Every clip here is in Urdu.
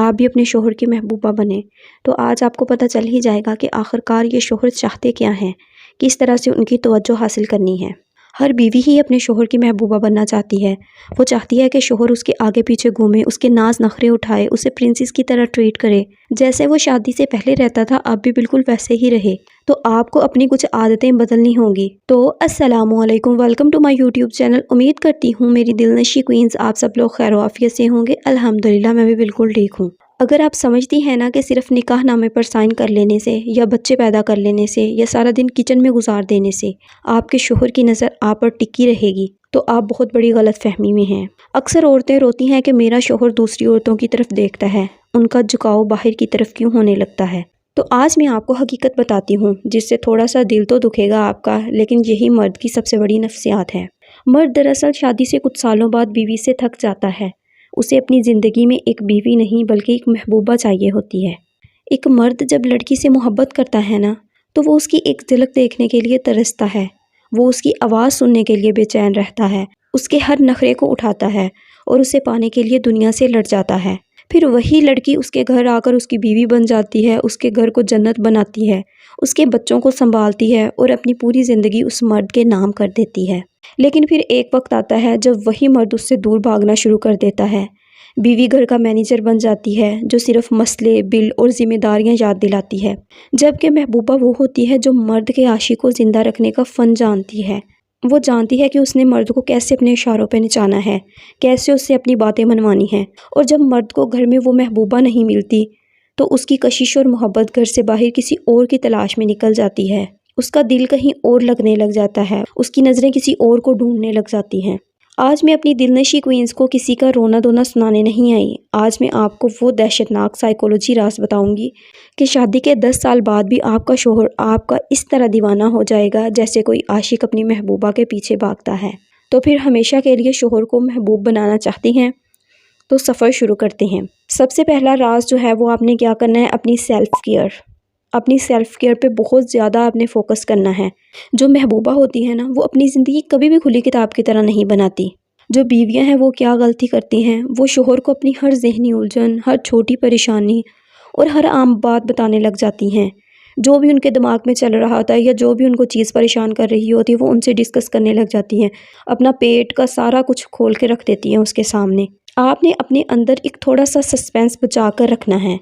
آپ بھی اپنے شوہر کی محبوبہ بنیں، تو آج آپ کو پتہ چل ہی جائے گا کہ آخرکار یہ شوہر چاہتے کیا ہیں، کس طرح سے ان کی توجہ حاصل کرنی ہے۔ ہر بیوی ہی اپنے شوہر کی محبوبہ بننا چاہتی ہے۔ وہ چاہتی ہے کہ شوہر اس کے آگے پیچھے گھومے، اس کے ناز نخرے اٹھائے، اسے پرنسس کی طرح ٹریٹ کرے، جیسے وہ شادی سے پہلے رہتا تھا اب بھی بالکل ویسے ہی رہے۔ تو آپ کو اپنی کچھ عادتیں بدلنی ہوں گی۔ تو السلام علیکم، welcome to my YouTube channel. امید کرتی ہوں میری دلنشی کوئینز آپ سب لوگ خیر و عافیت سے ہوں گے۔ الحمدللہ میں بھی بالکل ٹھیک ہوں۔ اگر آپ سمجھتی ہیں نا کہ صرف نکاح نامے پر سائن کر لینے سے یا بچے پیدا کر لینے سے یا سارا دن کچن میں گزار دینے سے آپ کے شوہر کی نظر آپ پر ٹکی رہے گی تو آپ بہت بڑی غلط فہمی میں ہیں۔ اکثر عورتیں روتی ہیں کہ میرا شوہر دوسری عورتوں کی طرف دیکھتا ہے، ان کا جھکاؤ باہر کی طرف کیوں ہونے لگتا ہے۔ تو آج میں آپ کو حقیقت بتاتی ہوں جس سے تھوڑا سا دل تو دکھے گا آپ کا، لیکن یہی مرد کی سب سے بڑی نفسیات ہے۔ مرد دراصل شادی سے کچھ سالوں بعد بیوی سے تھک جاتا ہے۔ اسے اپنی زندگی میں ایک بیوی نہیں بلکہ ایک محبوبہ چاہیے ہوتی ہے۔ ایک مرد جب لڑکی سے محبت کرتا ہے نا تو وہ اس کی ایک جھلک دیکھنے کے لیے ترستا ہے، وہ اس کی آواز سننے کے لیے بے چین رہتا ہے، اس کے ہر نخرے کو اٹھاتا ہے اور اسے پانے کے لیے دنیا سے لڑ جاتا ہے۔ پھر وہی لڑکی اس کے گھر آ کر اس کی بیوی بن جاتی ہے، اس کے گھر کو جنت بناتی ہے، اس کے بچوں کو سنبھالتی ہے اور اپنی پوری زندگی اس مرد کے نام کر دیتی ہے۔ لیکن پھر ایک وقت آتا ہے جب وہی مرد اس سے دور بھاگنا شروع کر دیتا ہے۔ بیوی گھر کا مینیجر بن جاتی ہے جو صرف مسئلے، بل اور ذمہ داریاں یاد دلاتی ہے، جبکہ محبوبہ وہ ہوتی ہے جو مرد کے عاشق کو زندہ رکھنے کا فن جانتی ہے۔ وہ جانتی ہے کہ اس نے مرد کو کیسے اپنے اشاروں پہ نچانا ہے، کیسے اس سے اپنی باتیں منوانی ہیں، اور جب مرد کو گھر میں وہ محبوبہ نہیں ملتی تو اس کی کشش اور محبت گھر سے باہر کسی اور کی تلاش میں نکل جاتی ہے۔ اس کا دل کہیں اور لگنے لگ جاتا ہے، اس کی نظریں کسی اور کو ڈھونڈنے لگ جاتی ہیں۔ آج میں اپنی دلنشی کوئینز کو کسی کا رونا دھونا سنانے نہیں آئی۔ آج میں آپ کو وہ دہشتناک سائیکولوجی راز بتاؤں گی کہ شادی کے 10 سال بعد بھی آپ کا شوہر آپ کا اس طرح دیوانہ ہو جائے گا جیسے کوئی عاشق اپنی محبوبہ کے پیچھے بھاگتا ہے۔ تو پھر ہمیشہ کے لیے شوہر کو محبوب بنانا چاہتی ہیں تو سفر شروع کرتے ہیں۔ سب سے پہلا راز جو ہے وہ آپ نے کیا کرنا ہے، اپنی سیلف کیئر۔ اپنی سیلف کیئر پہ بہت زیادہ آپ نے فوکس کرنا ہے۔ جو محبوبہ ہوتی ہے نا وہ اپنی زندگی کبھی بھی کھلی کتاب کی طرح نہیں بناتی۔ جو بیویاں ہیں وہ کیا غلطی کرتی ہیں، وہ شوہر کو اپنی ہر ذہنی الجھن، ہر چھوٹی پریشانی اور ہر عام بات بتانے لگ جاتی ہیں۔ جو بھی ان کے دماغ میں چل رہا ہوتا ہے یا جو بھی ان کو چیز پریشان کر رہی ہوتی ہے وہ ان سے ڈسکس کرنے لگ جاتی ہیں، اپنا پیٹ کا سارا کچھ کھول کے رکھ دیتی ہیں اس کے سامنے۔ آپ نے اپنے اندر ایک تھوڑا سا سسپینس بچا کر رکھنا ہے۔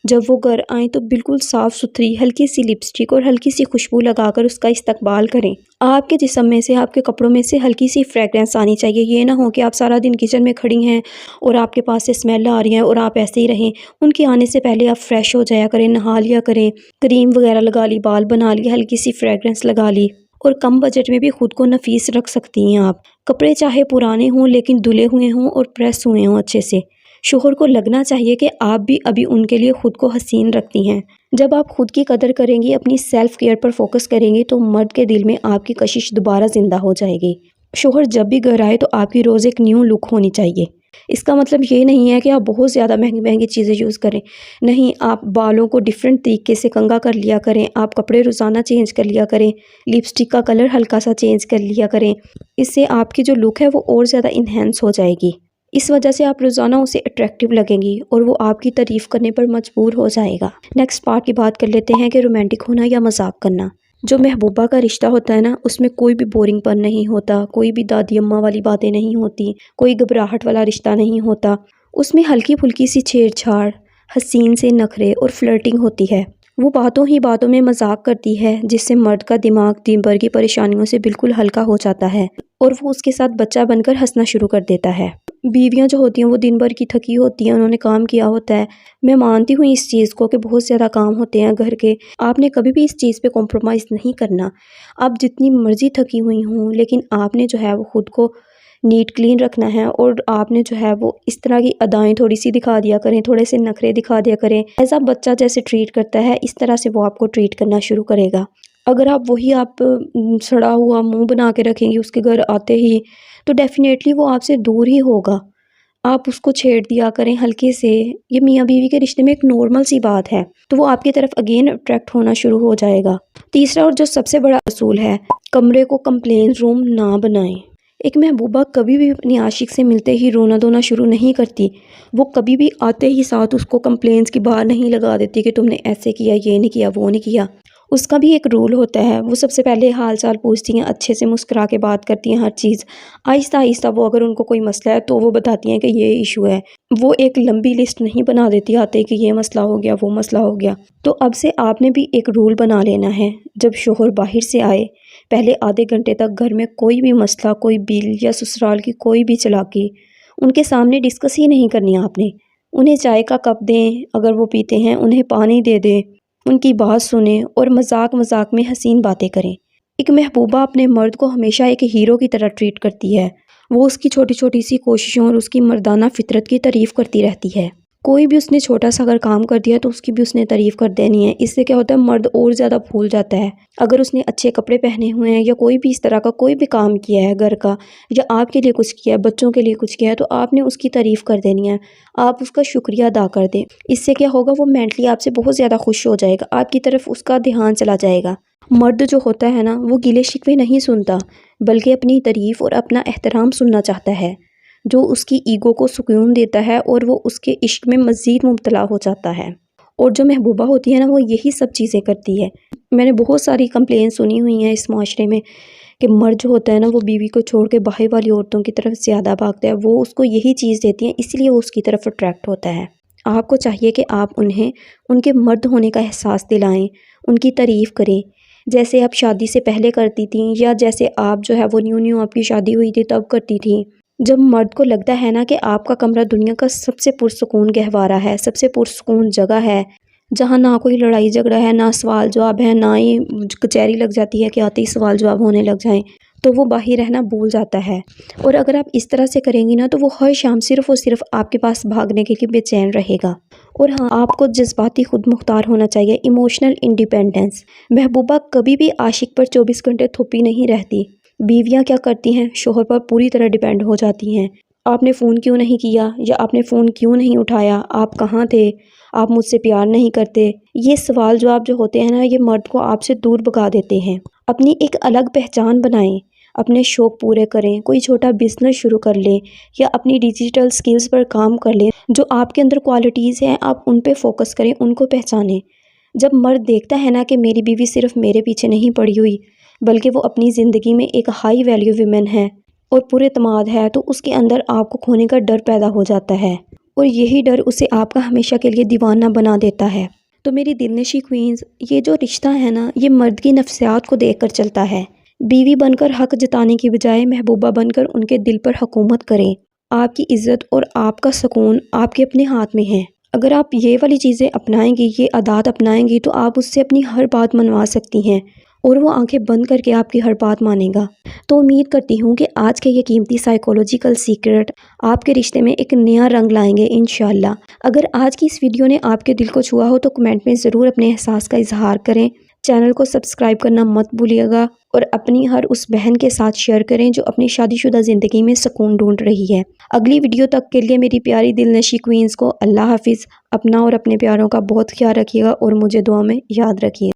جب وہ گھر آئیں تو بالکل صاف ستھری ہلکی سی لپسٹک اور ہلکی سی خوشبو لگا کر اس کا استقبال کریں۔ آپ کے جسم میں سے، آپ کے کپڑوں میں سے ہلکی سی فریگرنس آنی چاہیے۔ یہ نہ ہو کہ آپ سارا دن کچن میں کھڑی ہیں اور آپ کے پاس سے اسمیل آ رہی ہیں اور آپ ایسے ہی رہیں۔ ان کے آنے سے پہلے آپ فریش ہو جایا کریں، نہا لیا کریں، کریم وغیرہ لگا لی، بال بنا لی، ہلکی سی فریگرنس لگا لی، اور کم بجٹ میں بھی خود کو نفیس رکھ سکتی ہیں آپ۔ کپڑے چاہے پرانے ہوں لیکن دھلے ہوئے ہوں اور پریس ہوئے ہوں اچھے سے۔ شوہر کو لگنا چاہیے کہ آپ بھی ابھی ان کے لیے خود کو حسین رکھتی ہیں۔ جب آپ خود کی قدر کریں گی، اپنی سیلف کیئر پر فوکس کریں گی تو مرد کے دل میں آپ کی کشش دوبارہ زندہ ہو جائے گی۔ شوہر جب بھی گھر آئے تو آپ کی روز ایک نیو لک ہونی چاہیے۔ اس کا مطلب یہ نہیں ہے کہ آپ بہت زیادہ مہنگی مہنگی چیزیں یوز کریں، نہیں، آپ بالوں کو ڈیفرنٹ طریقے سے کنگھا کر لیا کریں، آپ کپڑے روزانہ چینج کر لیا کریں، لپسٹک کا کلر ہلکا سا چینج کر لیا کریں۔ اس سے آپ کی جو لک ہے وہ اور زیادہ انہینس ہو جائے گی۔ اس وجہ سے آپ روزانہ اسے اٹریکٹیو لگیں گی اور وہ آپ کی تعریف کرنے پر مجبور ہو جائے گا۔ نیکسٹ پارٹ کی بات کر لیتے ہیں کہ رومانٹک ہونا یا مذاق کرنا۔ جو محبوبہ کا رشتہ ہوتا ہے نا اس میں کوئی بھی بورنگ پن نہیں ہوتا، کوئی بھی دادی اماں والی باتیں نہیں ہوتی، کوئی گھبراہٹ والا رشتہ نہیں ہوتا۔ اس میں ہلکی پھلکی سی چھیڑ چھاڑ، حسین سے نخرے اور فلرٹنگ ہوتی ہے۔ وہ باتوں ہی باتوں میں مذاق کرتی ہے جس سے مرد کا دماغ دن بھر کی پریشانیوں سے بالکل ہلکا ہو جاتا ہے اور وہ اس کے ساتھ بچہ بن کر ہنسنا شروع کر دیتا ہے۔ بیویاں جو ہوتی ہیں وہ دن بھر کی تھکی ہوتی ہیں، انہوں نے کام کیا ہوتا ہے۔ میں مانتی ہوں اس چیز کو کہ بہت زیادہ کام ہوتے ہیں گھر کے، آپ نے کبھی بھی اس چیز پہ کمپرومائز نہیں کرنا۔ آپ جتنی مرضی تھکی ہوئی ہوں لیکن آپ نے جو ہے وہ خود کو نیٹ کلین رکھنا ہے اور آپ نے جو ہے وہ اس طرح کی ادائیں تھوڑی سی دکھا دیا کریں، تھوڑے سے نخرے دکھا دیا کریں۔ ایسا بچہ جیسے ٹریٹ کرتا ہے اس طرح سے وہ آپ کو ٹریٹ کرنا شروع کرے گا۔ اگر آپ سڑا ہوا منہ بنا کے رکھیں گی اس کے گھر آتے ہی تو ڈیفینیٹلی وہ آپ سے دور ہی ہوگا۔ آپ اس کو چھیڑ دیا کریں ہلکے سے، یہ میاں بیوی کے رشتے میں ایک نارمل سی بات ہے، تو وہ آپ کی طرف اگین اٹریکٹ ہونا شروع ہو جائے گا۔ تیسرا اور جو سب سے بڑا اصول ہے، کمرے کو کمپلین روم نہ بنائیں۔ ایک محبوبہ کبھی بھی اپنی عاشق سے ملتے ہی رونا دھونا شروع نہیں کرتی، وہ کبھی بھی آتے ہی ساتھ اس کو کمپلینس کی بار نہیں لگا دیتی کہ تم نے ایسے کیا، یہ نہیں کیا، وہ نہیں کیا۔ اس کا بھی ایک رول ہوتا ہے، وہ سب سے پہلے حال چال پوچھتی ہیں، اچھے سے مسکرا کے بات کرتی ہیں، ہر چیز آہستہ آہستہ وہ اگر ان کو کوئی مسئلہ ہے تو وہ بتاتی ہیں کہ یہ ایشو ہے، وہ ایک لمبی لسٹ نہیں بنا دیتی آتے کہ یہ مسئلہ ہو گیا، وہ مسئلہ ہو گیا۔ تو اب سے آپ نے بھی ایک رول بنا لینا ہے، جب شوہر باہر سے آئے پہلے آدھے گھنٹے تک گھر میں کوئی بھی مسئلہ، کوئی بل یا سسرال کی کوئی بھی چلاکی ان کے سامنے ڈسکس ہی نہیں کرنی آپ نے۔ انہیں چائے کا کپ دیں، اگر وہ پیتے ہیں انہیں پانی دے دیں، ان کی بات سنیں اور مذاق مذاق میں حسین باتیں کریں۔ ایک محبوبہ اپنے مرد کو ہمیشہ ایک ہیرو کی طرح ٹریٹ کرتی ہے، وہ اس کی چھوٹی چھوٹی سی کوششوں اور اس کی مردانہ فطرت کی تعریف کرتی رہتی ہے۔ کوئی بھی اس نے چھوٹا سا اگر کام کر دیا تو اس کی بھی اس نے تعریف کر دینی ہے۔ اس سے کیا ہوتا ہے، مرد اور زیادہ پھول جاتا ہے۔ اگر اس نے اچھے کپڑے پہنے ہوئے ہیں یا کوئی بھی اس طرح کا کوئی بھی کام کیا ہے گھر کا، یا آپ کے لیے کچھ کیا ہے، بچوں کے لیے کچھ کیا ہے، تو آپ نے اس کی تعریف کر دینی ہے، آپ اس کا شکریہ ادا کر دیں۔ اس سے کیا ہوگا، وہ مینٹلی آپ سے بہت زیادہ خوش ہو جائے گا، آپ کی طرف اس کا دھیان چلا جائے گا۔ مرد جو ہوتا ہے نا، وہ گلے شکوے نہیں سنتا، بلکہ اپنی تعریف اور اپنا احترام سننا چاہتا ہے، جو اس کی ایگو کو سکون دیتا ہے اور وہ اس کے عشق میں مزید مبتلا ہو جاتا ہے۔ اور جو محبوبہ ہوتی ہے نا، وہ یہی سب چیزیں کرتی ہے۔ میں نے بہت ساری کمپلین سنی ہوئی ہیں اس معاشرے میں کہ مرد جو ہوتا ہے نا، وہ بیوی کو چھوڑ کے باہر والی عورتوں کی طرف زیادہ بھاگتا ہے، وہ اس کو یہی چیز دیتی ہیں، اس لیے وہ اس کی طرف اٹریکٹ ہوتا ہے۔ آپ کو چاہیے کہ آپ انہیں ان کے مرد ہونے کا احساس دلائیں، ان کی تعریف کریں، جیسے آپ شادی سے پہلے کرتی تھیں، یا جیسے آپ جو ہے وہ نیو آپ کی شادی ہوئی تھی تب کرتی تھیں۔ جب مرد کو لگتا ہے نا کہ آپ کا کمرہ دنیا کا سب سے پرسکون گہوارہ ہے، سب سے پرسکون جگہ ہے، جہاں نہ کوئی لڑائی جھگڑا ہے، نہ سوال جواب ہے، نہ ہی کچہری لگ جاتی ہے کہ آتے ہی سوال جواب ہونے لگ جائیں، تو وہ باہر رہنا بھول جاتا ہے۔ اور اگر آپ اس طرح سے کریں گی نا، تو وہ ہر شام صرف اور صرف آپ کے پاس بھاگنے کے لیے بے چین رہے گا۔ اور ہاں، آپ کو جذباتی خود مختار ہونا چاہیے، ایموشنل انڈیپینڈنس۔ محبوبہ کبھی بھی عاشق پر 24 گھنٹے تھوپی نہیں رہتی۔ بیویاں کیا کرتی ہیں، شوہر پر پوری طرح ڈیپینڈ ہو جاتی ہیں۔ آپ نے فون کیوں نہیں کیا، یا آپ نے فون کیوں نہیں اٹھایا، آپ کہاں تھے، آپ مجھ سے پیار نہیں کرتے، یہ سوال جواب جو ہوتے ہیں نا، یہ مرد کو آپ سے دور بھگا دیتے ہیں۔ اپنی ایک الگ پہچان بنائیں، اپنے شوق پورے کریں، کوئی چھوٹا بزنس شروع کر لیں، یا اپنی ڈیجیٹل سکلز پر کام کر لیں۔ جو آپ کے اندر کوالٹیز ہیں، آپ ان پہ فوکس کریں، ان کو پہچانیں۔ جب مرد دیکھتا ہے نا کہ میری بیوی صرف میرے پیچھے نہیں پڑی ہوئی، بلکہ وہ اپنی زندگی میں ایک ہائی ویلیو ویمن ہے اور پورے اعتماد ہے، تو اس کے اندر آپ کو کھونے کا ڈر پیدا ہو جاتا ہے، اور یہی ڈر اسے آپ کا ہمیشہ کے لیے دیوانہ بنا دیتا ہے۔ تو میری دلنشیں کوئنز، یہ جو رشتہ ہے نا، یہ مرد کی نفسیات کو دیکھ کر چلتا ہے۔ بیوی بن کر حق جتانے کی بجائے محبوبہ بن کر ان کے دل پر حکومت کریں۔ آپ کی عزت اور آپ کا سکون آپ کے اپنے ہاتھ میں ہے۔ اگر آپ یہ والی چیزیں اپنائیں گی، یہ عادات اپنائیں گی، تو آپ اس سے اپنی ہر بات منوا سکتی ہیں، اور وہ آنکھیں بند کر کے آپ کی ہر بات مانے گا۔ تو امید کرتی ہوں کہ آج کے یہ قیمتی سائیکولوجیکل سیکرٹ آپ کے رشتے میں ایک نیا رنگ لائیں گے انشاءاللہ۔ اگر آج کی اس ویڈیو نے آپ کے دل کو چھوا ہو تو کمنٹ میں ضرور اپنے احساس کا اظہار کریں۔ چینل کو سبسکرائب کرنا مت بھولیے گا، اور اپنی ہر اس بہن کے ساتھ شیئر کریں جو اپنی شادی شدہ زندگی میں سکون ڈھونڈ رہی ہے۔ اگلی ویڈیو تک کے لیے میری پیاری دلنشیں کوئنز کو اللہ حافظ۔ اپنا اور اپنے پیاروں کا بہت خیال رکھیے گا، اور مجھے دعا میں یاد رکھیے گا۔